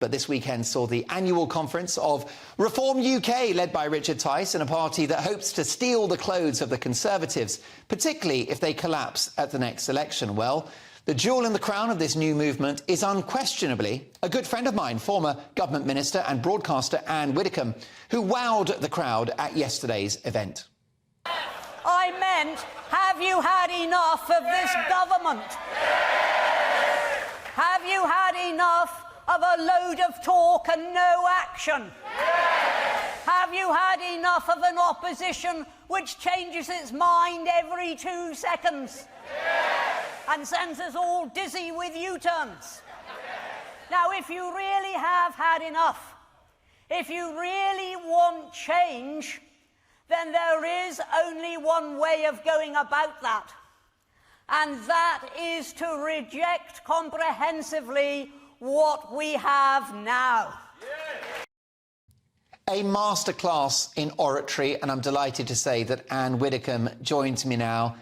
But this weekend saw the annual conference of Reform UK, led by Richard Tice, and a party that hopes to steal the clothes of the Conservatives, particularly if they collapse at the next election. Well, the jewel in the crown of this new movement is unquestionably a good friend of mine, former government minister and broadcaster Anne Widdecombe, who wowed the crowd at yesterday's event. I meant, have you had enough of this government? Have you had enough of a load of talk and no action? Have you had enough of an opposition which changes its mind every 2 seconds and sends us all dizzy with U-turns? Now, if you really have had enough, if you really want change, then there is only one way of going about that, and that is to reject comprehensively what we have now. A masterclass in oratory, and I'm delighted to say that Anne Widdecombe joins me now.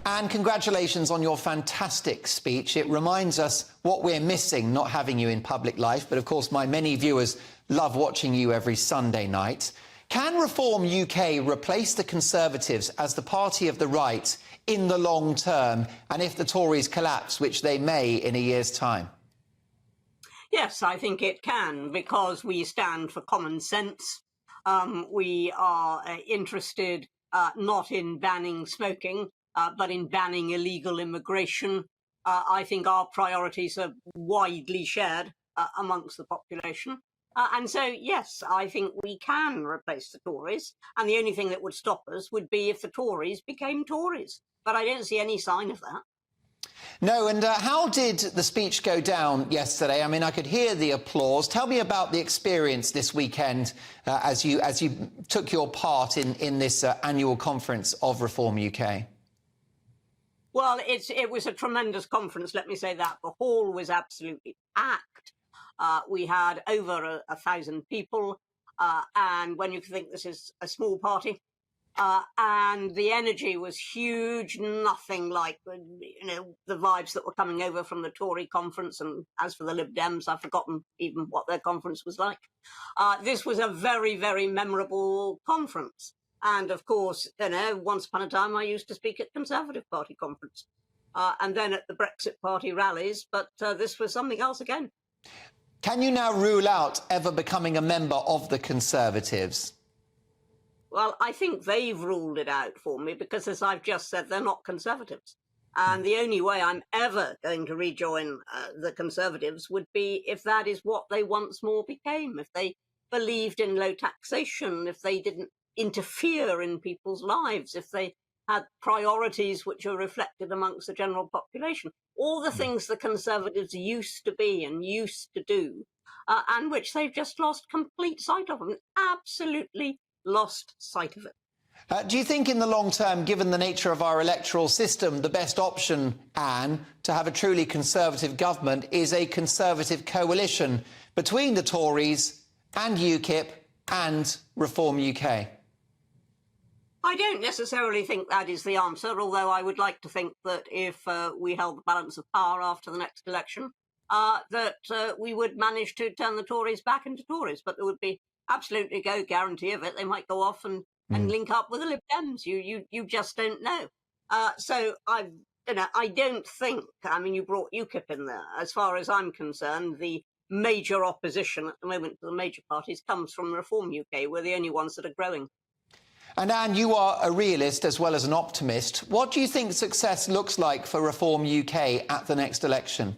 Anne, congratulations on your fantastic speech. It reminds us what we're missing not having you in public life, but of course my many viewers love watching you every Sunday night. Can Reform UK replace the Conservatives as the party of the right in the long term, and if the Tories collapse, which they may in a year's time? Yes, I think it can, because we stand for common sense. We are interested not in banning smoking, but in banning illegal immigration. I think our priorities are widely shared amongst the population. And so, yes, I think we can replace the Tories. And the only thing that would stop us would be if the Tories became Tories. But I don't see any sign of that. No, and how did the speech go down yesterday? I mean, I could hear the applause. Tell me about the experience this weekend as you took your part in this annual conference of Reform UK. Well, it was a tremendous conference, let me say that. The hall was absolutely packed. We had over 1,000 people, and when you think this is a small party, and the energy was huge, nothing like the vibes that were coming over from the Tory conference. And as for the Lib Dems, I've forgotten even what their conference was like. This was a very, very memorable conference. And of course, once upon a time, I used to speak at Conservative Party conference and then at the Brexit Party rallies. But this was something else again. Can you now rule out ever becoming a member of the Conservatives? Well, I think they've ruled it out for me because, as I've just said, they're not Conservatives. And the only way I'm ever going to rejoin the Conservatives would be if that is what they once more became, if they believed in low taxation, if they didn't interfere in people's lives, if they had priorities which are reflected amongst the general population. All the things the Conservatives used to be and used to do, and which they've just lost complete sight of, and absolutely lost sight of it. Do you think in the long term, given the nature of our electoral system, the best option, Anne, to have a truly Conservative government is a Conservative coalition between the Tories and UKIP and Reform UK? I don't necessarily think that is the answer, although I would like to think that if we held the balance of power after the next election, that we would manage to turn the Tories back into Tories. But there would be absolutely no guarantee of it. They might go off and link up with the Lib Dems. You just don't know. So I don't think. I mean, you brought UKIP in there. As far as I'm concerned, the major opposition at the moment to the major parties comes from Reform UK. We're the only ones that are growing. And Anne, you are a realist as well as an optimist. What do you think success looks like for Reform UK at the next election?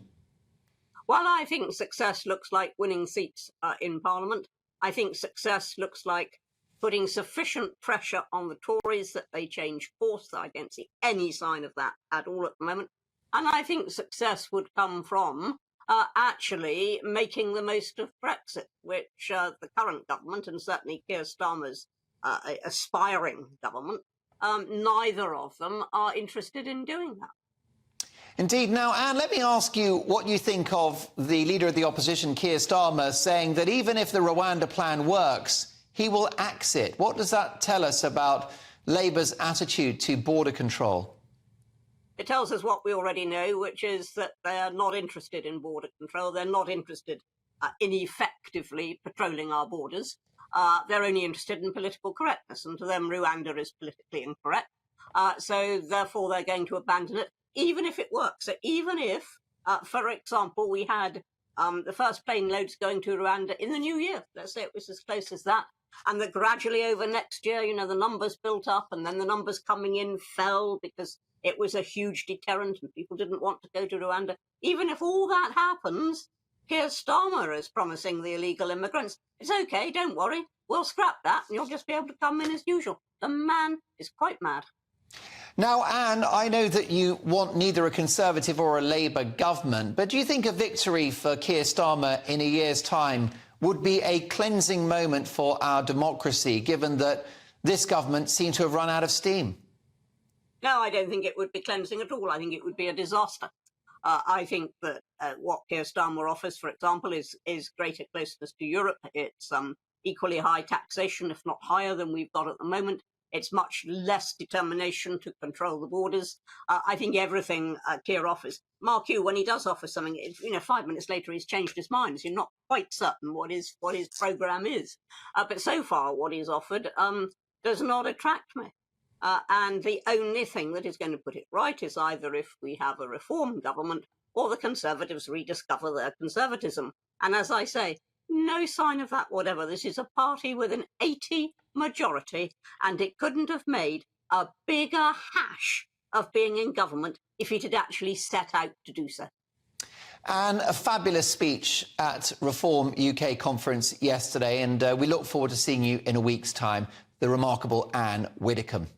Well, I think success looks like winning seats in Parliament. I think success looks like putting sufficient pressure on the Tories that they change course. I don't see any sign of that at all at the moment. And I think success would come from actually making the most of Brexit, which the current government, and certainly Keir Starmer's aspiring government, neither of them are interested in doing that. Indeed. Now, Anne, let me ask you what you think of the Leader of the Opposition, Keir Starmer, saying that even if the Rwanda plan works, he will axe it. What does that tell us about Labour's attitude to border control? It tells us what we already know, which is that they're not interested in border control. They're not interested ineffectively patrolling our borders. They're only interested in political correctness, and to them Rwanda is politically incorrect. So therefore they're going to abandon it, even if it works. So even if, for example, we had the first plane loads going to Rwanda in the new year, let's say it was as close as that, and that gradually over next year, the numbers built up, and then the numbers coming in fell because it was a huge deterrent and people didn't want to go to Rwanda. Even if all that happens, Keir Starmer is promising the illegal immigrants, it's okay, don't worry, we'll scrap that and you'll just be able to come in as usual. The man is quite mad. Now, Anne, I know that you want neither a Conservative or a Labour government, but do you think a victory for Keir Starmer in a year's time would be a cleansing moment for our democracy, given that this government seemed to have run out of steam? No, I don't think it would be cleansing at all. I think it would be a disaster. I think that what Keir Starmer offers, for example, is greater closeness to Europe. It's equally high taxation, if not higher than we've got at the moment. It's much less determination to control the borders. I think everything Keir offers. Mark you, when he does offer something, 5 minutes later he's changed his mind. So you're not quite certain what his programme is. But so far, what he's offered does not attract me. And the only thing that is going to put it right is either if we have a reform government or the Conservatives rediscover their conservatism. And as I say, no sign of that whatever. This is a party with an 80 majority, and it couldn't have made a bigger hash of being in government if it had actually set out to do so. And a fabulous speech at Reform UK conference yesterday, and we look forward to seeing you in a week's time, the remarkable Anne Widdecombe.